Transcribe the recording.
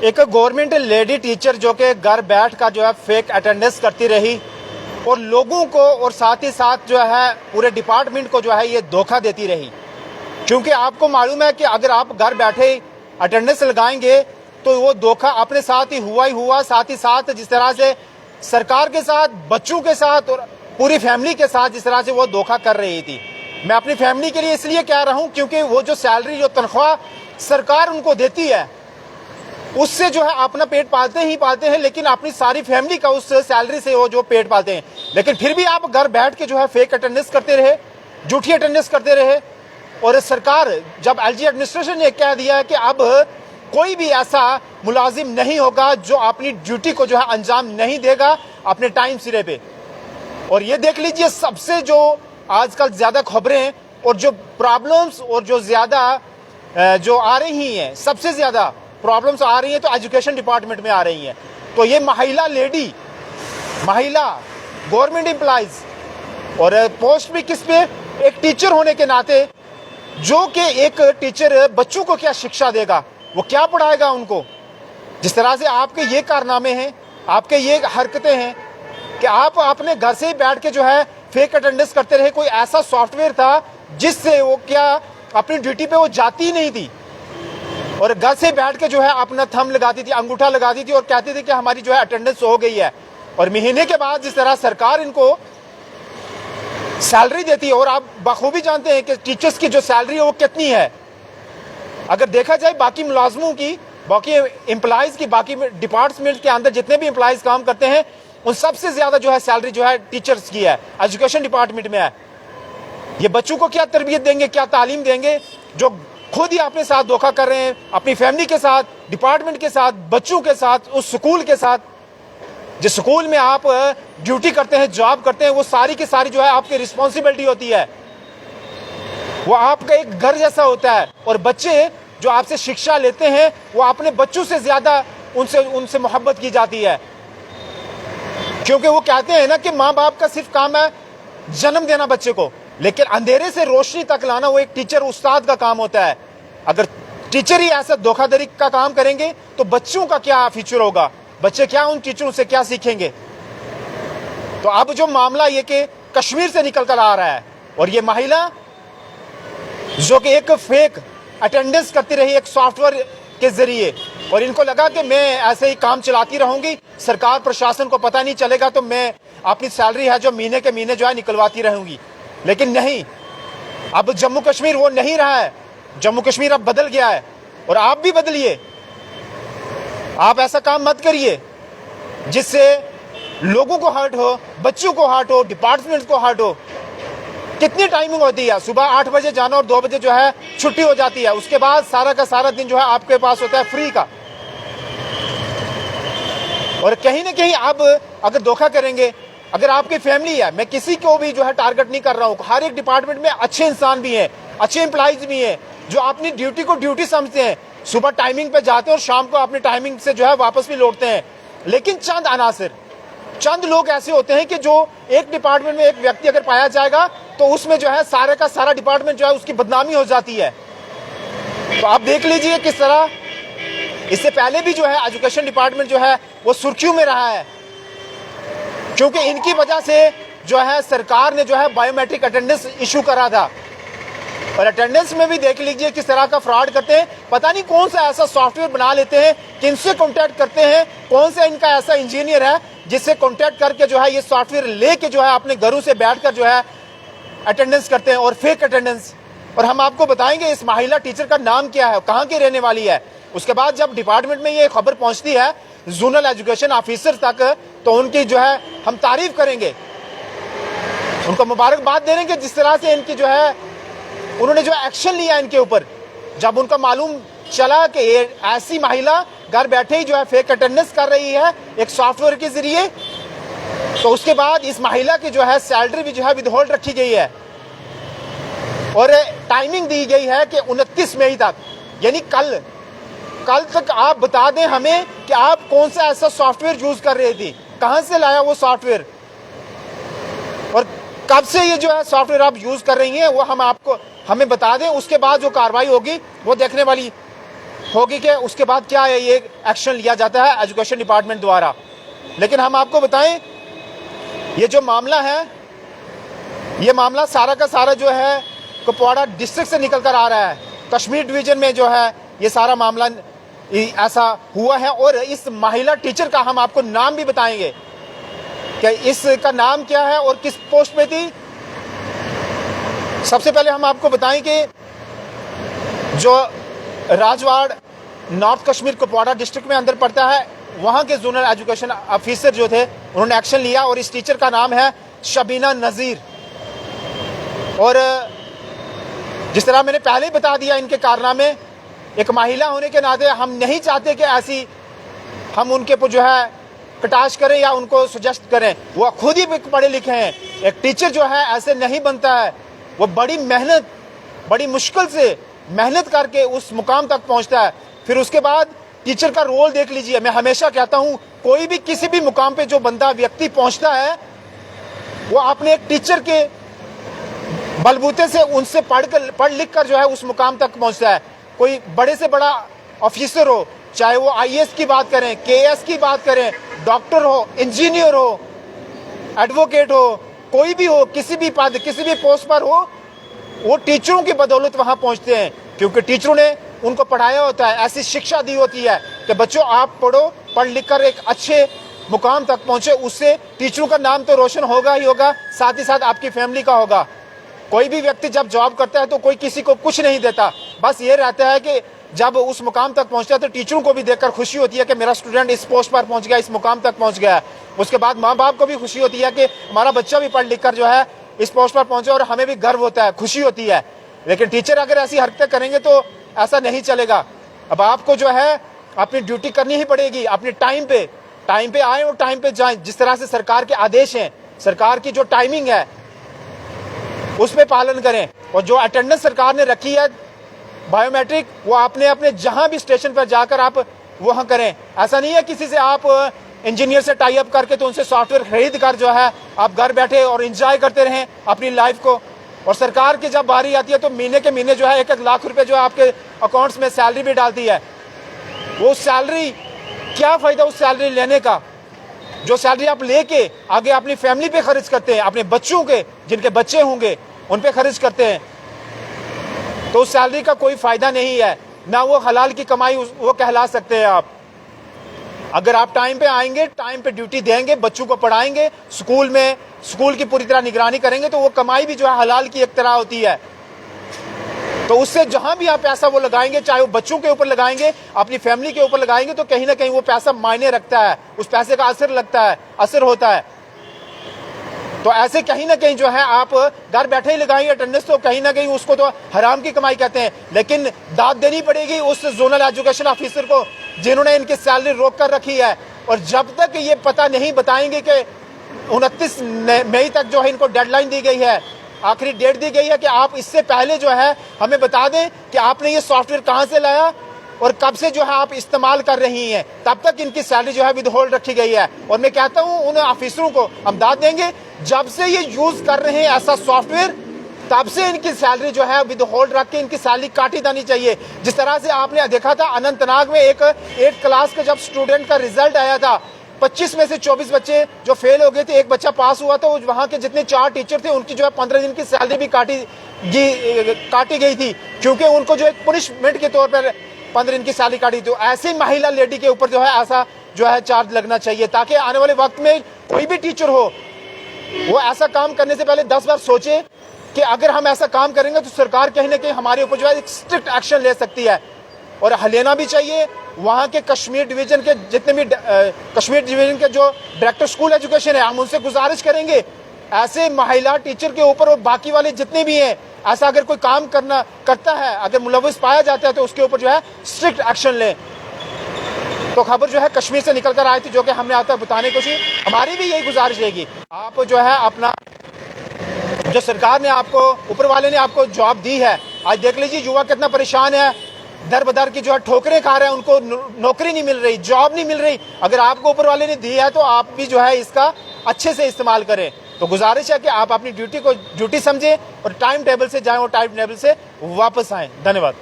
एक government lady teacher जो कि घर बैठ कर जो है फेक अटेंडेंस करती रही और लोगों को और साथ ही साथ जो है पूरे डिपार्टमेंट को जो है ये धोखा देती रही। क्योंकि आपको मालूम है कि अगर आप घर बैठे अटेंडेंस लगाएंगे तो वो धोखा अपने साथ ही हुआ। साथ ही साथ जिस तरह से सरकार के साथ, बच्चों के साथ और पूरी फैमिली के साथ जिस तरह से वो धोखा कर रही थी। मैं अपनी फैमिली के लिए इसलिए कह रहा हूं क्योंकि वो जो सैलरी, जो तनख्वाह सरकार उनको देती है उससे जो है अपना पेट पालते हैं, लेकिन अपनी सारी फैमिली का उस सैलरी से वो जो पेट पालते हैं। लेकिन फिर भी आप घर बैठ के जो है फेक अटेंडेंस करते रहे, झूठी अटेंडेंस करते रहे। और सरकार, जब एलजी एडमिनिस्ट्रेशन ने कह दिया है कि अब कोई भी ऐसा मुलाजिम नहीं होगा जो अपनी ड्यूटी को जो है अंजाम नहीं देगा अपने टाइम सिरे पे। और ये देख लीजिए, सबसे जो आजकल ज्यादा खबरें और जो प्रॉब्लम्स और जो ज्यादा जो आ रही हैं, सबसे ज्यादा प्रॉब्लम्स आ रही हैं तो एजुकेशन डिपार्टमेंट में आ रही हैं। तो ये महिला गवर्नमेंट एम्प्लॉइज और पोस्ट भी किस पे, एक टीचर होने के नाते, जो कि एक टीचर बच्चों को क्या शिक्षा देगा, वो क्या पढ़ाएगा उनको। जिस तरह से आपके ये कारनामे हैं, आपके ये हरकतें हैं कि आप अपने घर से ही बैठ के जो है फेक अटेंडेंस करते रहे। कोई ऐसा सॉफ्टवेयर था जिससे वो क्या अपनी ड्यूटी पे वो जाती ही नहीं थी और घर से बैठ के जो है अपना थंब लगाती थी, अंगूठा लगाती थी और कहती थी कि हमारी जो है अटेंडेंस हो गई है। और महीने के बाद जिस तरह सरकार इनको सैलरी देती है, और आप बखूबी जानते हैं कि टीचर्स की जो सैलरी है वो कितनी है। अगर देखा जाए बाकी मुलाजमों की, बाकी एम्प्लॉइज की, बाकी डिपार्टमेंट के अंदर जितने भी एम्प्लॉइज काम करते हैं उन सबसे ज्यादा जो है सैलरी जो है टीचर्स की है, एजुकेशन डिपार्टमेंट में है। ये बच्चों को क्या तरबियत देंगे, क्या तालीम देंगे, जो खुद ही अपने साथ धोखा कर रहे हैं, अपनी फैमिली के साथ, डिपार्टमेंट के साथ, बच्चों के साथ, उस स्कूल के साथ। जिस स्कूल में आप ड्यूटी करते हैं, जॉब करते हैं, वो सारी की सारी जो है आपकी रिस्पॉन्सिबिलिटी होती है, वो आपका एक घर जैसा होता है। और बच्चे जो आपसे शिक्षा लेते हैं वो अपने बच्चों से ज्यादा उनसे मोहब्बत की जाती है। क्योंकि वो कहते हैं ना कि माँ बाप का सिर्फ काम है जन्म देना बच्चे को, लेकिन अंधेरे से रोशनी तक लाना वो एक टीचर, उस्ताद का काम होता है। अगर टीचर ही ऐसा धोखाधड़ी का काम करेंगे तो बच्चों का क्या फ्यूचर होगा, बच्चे क्या उन टीचरों से क्या सीखेंगे। तो अब जो मामला ये कि कश्मीर से निकल कर आ रहा है और ये महिला जो कि एक फेक अटेंडेंस करती रही एक सॉफ्टवेयर के जरिए, और इनको लगा कि मैं ऐसे ही काम चलाती रहूंगी, सरकार प्रशासन को पता नहीं चलेगा, तो मैं अपनी सैलरी है जो महीने के महीने जो है निकलवाती रहूंगी। लेकिन नहीं, अब जम्मू कश्मीर वो नहीं रहा है। जम्मू कश्मीर अब बदल गया है और आप भी बदलिए। आप ऐसा काम मत करिए जिससे लोगों को हर्ट हो, बच्चों को हर्ट हो, डिपार्टमेंट को हर्ट हो। कितनी टाइमिंग होती है, सुबह 8 बजे जाना और 2 बजे जो है छुट्टी हो जाती है। उसके बाद सारा का सारा दिन जो है आपके पास होता है फ्री का। और कहीं ना कहीं आप अगर धोखा करेंगे, अगर आपकी फैमिली है, मैं किसी को भी जो है टारगेट नहीं कर रहा हूं, हर एक डिपार्टमेंट में अच्छे इंसान भी हैं, अच्छे एम्प्लॉइज भी हैं जो अपनी ड्यूटी को ड्यूटी समझते हैं, सुबह टाइमिंग पे जाते हैं और शाम को अपनी टाइमिंग से जो है वापस भी लौटते हैं। लेकिन चंद लोग ऐसे होते हैं कि जो एक डिपार्टमेंट में एक व्यक्ति अगर पाया जाएगा तो उसमें जो है सारे का सारा डिपार्टमेंट जो है उसकी बदनामी हो जाती है। तो आप देख लीजिए किस तरह इससे पहले भी जो है एजुकेशन डिपार्टमेंट जो है वो सुर्खियों में रहा है, क्योंकि इनकी वजह से जो है सरकार ने जो है बायोमेट्रिक अटेंडेंस इशू करा था। और अटेंडेंस में भी देख लीजिए किस तरह का फ्रॉड करते हैं। पता नहीं कौन सा ऐसा सॉफ्टवेयर बना लेते हैं, किनसे कॉन्टैक्ट करते हैं, कौन सा इनका ऐसा इंजीनियर है जिससे कॉन्टैक्ट करके जो है ये सॉफ्टवेयर लेके जो है अपने घरों से बैठकर जो है अटेंडेंस करते हैं और फेक अटेंडेंस। और हम आपको बताएंगे इस महिला टीचर का नाम क्या है, कहाँ की रहने वाली है। उसके बाद जब डिपार्टमेंट में ये खबर पहुंचती है जोनल एजुकेशन ऑफिसर तक, तो उनकी जो है हम तारीफ करेंगे, उनको मुबारकबाद दे देंगे जिस तरह से इनकी जो है उन्होंने जो एक्शन लिया इनके ऊपर। जब उनका मालूम चला कि ये ऐसी महिला घर बैठे ही जो है फेक अटेंडेंस कर रही है एक सॉफ्टवेयर के जरिए, तो उसके बाद इस महिला की जो है सैलरी भी जो है विदहोल्ड रखी गई है और टाइमिंग दी गई है कि 29 मई तक, यानी कल तक आप बता दें हमें कि आप कौन सा ऐसा सॉफ्टवेयर यूज कर रही थी, कहां से लाया वो सॉफ्टवेयर और कब से ये जो है सॉफ्टवेयर आप यूज कर रही हैं, वो हमें बता दें। उसके बाद जो कार्रवाई होगी वो देखने वाली होगी कि उसके बाद क्या है ये एक्शन लिया जाता है एजुकेशन डिपार्टमेंट द्वारा। लेकिन हम आपको बताएं, ये जो मामला है, ये मामला सारा का सारा जो है कुपवाड़ा डिस्ट्रिक्ट से निकल कर आ रहा है। कश्मीर डिवीजन में जो है ये सारा मामला ऐसा हुआ है। और इस महिला टीचर का हम आपको नाम भी बताएंगे कि इसका नाम क्या है और किस पोस्ट पे थी। सबसे पहले हम आपको बताएं कि जो राजवाड़ नॉर्थ कश्मीर कुपवाड़ा डिस्ट्रिक्ट में अंदर पड़ता है, वहाँ के जोनल एजुकेशन ऑफिसर जो थे उन्होंने एक्शन लिया और इस टीचर का नाम है शबीना नज़ीर। और जिस तरह मैंने पहले ही बता दिया, इनके कारनामे, एक महिला होने के नाते हम नहीं चाहते कि ऐसी हम उनके पर जो है कटाश करें या उनको सजेस्ट करें। वो खुद ही पढ़े लिखे हैं। एक टीचर जो है ऐसे नहीं बनता है। वो बड़ी मेहनत, बड़ी मुश्किल से मेहनत करके उस मुकाम तक पहुंचता है। फिर उसके बाद टीचर का रोल देख लीजिए। मैं हमेशा कहता हूं, कोई भी किसी भी मुकाम पे जो बंदा व्यक्ति पहुंचता है, वो अपने एक टीचर के बलबूते से उनसे पढ़ लिख कर जो है उस मुकाम तक पहुंचता है। कोई बड़े से बड़ा ऑफिसर हो, चाहे वो आईएएस की बात करें, केएएस की बात करें, डॉक्टर हो, इंजीनियर हो, एडवोकेट हो, कोई भी हो, किसी भी पद, किसी भी पोस्ट पर हो, वो टीचरों की बदौलत वहां पहुंचते हैं। क्योंकि टीचरों ने उनको पढ़ाया होता है, ऐसी शिक्षा दी होती है कि बच्चों आप पढ़ो, पढ़ लिख कर एक अच्छे मुकाम तक पहुंचे। उससे टीचरों का नाम तो रोशन होगा ही होगा, साथ ही साथ आपकी फैमिली का होगा। कोई भी व्यक्ति जब जॉब करता है तो कोई किसी को कुछ नहीं देता, बस ये रहता है कि जब उस मुकाम तक पहुंचता है तो टीचरों को भी देखकर खुशी होती है कि मेरा स्टूडेंट इस पोस्ट पर पहुंच गया, इस मुकाम तक पहुंच गया। उसके बाद माँ बाप को भी खुशी होती है कि हमारा बच्चा भी पढ़ लिख कर जो है इस पोस्ट पर पहुंचे, और हमें भी गर्व होता है, खुशी होती है। लेकिन टीचर अगर ऐसी हरकतें करेंगे तो ऐसा नहीं चलेगा। अब आपको जो है अपनी ड्यूटी करनी ही पड़ेगी, अपने टाइम पे आए और टाइम पे जाएं। जिस तरह से सरकार के आदेश हैं, सरकार की जो टाइमिंग है उस पे पालन करें। और जो अटेंडेंस सरकार ने रखी है बायोमेट्रिक, वो आपने अपने जहां भी स्टेशन पर जाकर आप वहां करें। ऐसा नहीं है किसी से आप इंजीनियर से टाई अप करके तो उनसे सॉफ्टवेयर खरीद कर जो है आप घर बैठे और एंजॉय करते रहें अपनी लाइफ को। और सरकार की जब बारी आती है तो महीने के महीने जो है 1-1 लाख रुपए जो है आपके अकाउंट्स में सैलरी भी डालती है। वो सैलरी, क्या फायदा उस सैलरी लेने का? जो सैलरी आप लेके आगे अपनी फैमिली पे खर्च करते हैं, अपने बच्चों के, जिनके बच्चे होंगे उन पे खर्च करते हैं, तो उस सैलरी का कोई फायदा नहीं है ना। वो हलाल की कमाई वो कहला सकते हैं आप। अगर आप टाइम पे आएंगे, टाइम पे ड्यूटी देंगे, बच्चों को पढ़ाएंगे, स्कूल की पूरी तरह निगरानी करेंगे, तो वो कमाई भी जो है हलाल की एक तरह होती है। तो उससे जहां भी आप पैसा वो लगाएंगे, चाहे वो बच्चों के ऊपर लगाएंगे, अपनी फैमिली के ऊपर लगाएंगे, तो कहीं ना कहीं वो पैसा मायने रखता है, उस पैसे का असर होता है। तो ऐसे कहीं ना कहीं जो है आप घर बैठे ही लगाएंगे अटेंडेंस, तो कहीं ना कहीं उसको तो हराम की कमाई कहते हैं। लेकिन दाद देनी पड़ेगी उस जोनल एजुकेशन ऑफिसर को जिन्होंने इनकी सैलरी रोक कर रखी है। और जब तक ये पता नहीं बताएंगे कि 29 मई तक जो है इनको डेडलाइन दी गई है, आखिरी डेट दी गई है कि आप इससे पहले जो है हमें बता दें कि आपने ये सॉफ्टवेयर कहां से लाया और कब से जो है आप इस्तेमाल कर रही हैं, तब तक इनकी सैलरी जो है विद होल्ड रखी गई है। और मैं कहता हूं उन ऑफिसरों को हम दाद देंगे, जब से ये यूज कर रहे हैं ऐसा सॉफ्टवेयर, तब से इनकी सैलरी जो है विद होल्ड रख के इनकी सैलरी काटी जानी चाहिए। जिस तरह से आपने देखा था अनंतनाग में एक 8th क्लास का जब स्टूडेंट का रिजल्ट आया था, 25 में से 24 बच्चे जो फेल हो गए थे, एक बच्चा पास हुआ था। वहां के जितने 4 टीचर थे उनकी जो है 15 दिन की सैलरी भी काटी गई थी, क्योंकि उनको जो एक पनिशमेंट के तौर पर 15 दिन की सैलरी काटी। तो ऐसे महिला लेडी के ऊपर जो है ऐसा जो है चार्ज लगना चाहिए, ताकि आने वाले वक्त में कोई भी टीचर हो वो ऐसा काम करने से पहले 10 बार सोचे कि अगर हम ऐसा काम करेंगे तो सरकार कहीं ना कहीं हमारे ऊपर जो है स्ट्रिक्ट एक्शन ले सकती है। और लेना भी चाहिए। वहाँ के कश्मीर डिवीजन के जितने भी कश्मीर डिवीजन के जो डायरेक्टर स्कूल एजुकेशन है, हम उनसे गुजारिश करेंगे ऐसे महिला टीचर के ऊपर और बाकी वाले जितने भी हैं, ऐसा अगर कोई काम करता है, अगर मुलविस पाया जाता है तो उसके ऊपर जो है स्ट्रिक्ट एक्शन लें। तो खबर जो है कश्मीर से निकल कर आई थी, जो कि हमने आता बताने की कोशिश। हमारी भी यही गुजारिश रहेगी, आप जो है अपना, जो सरकार ने आपको, ऊपर वाले ने आपको जॉब दी है, आज देख लीजिए युवा कितना परेशान है, दर बदर की जो है ठोकरें खा रहे हैं, उनको नौकरी नहीं मिल रही, जॉब नहीं मिल रही। अगर आपको ऊपर वाले ने दी है तो आप भी जो है इसका अच्छे से इस्तेमाल करें। तो गुजारिश है कि आप अपनी ड्यूटी को ड्यूटी समझें और टाइम टेबल से जाएं और टाइम टेबल से वापस आएं। धन्यवाद।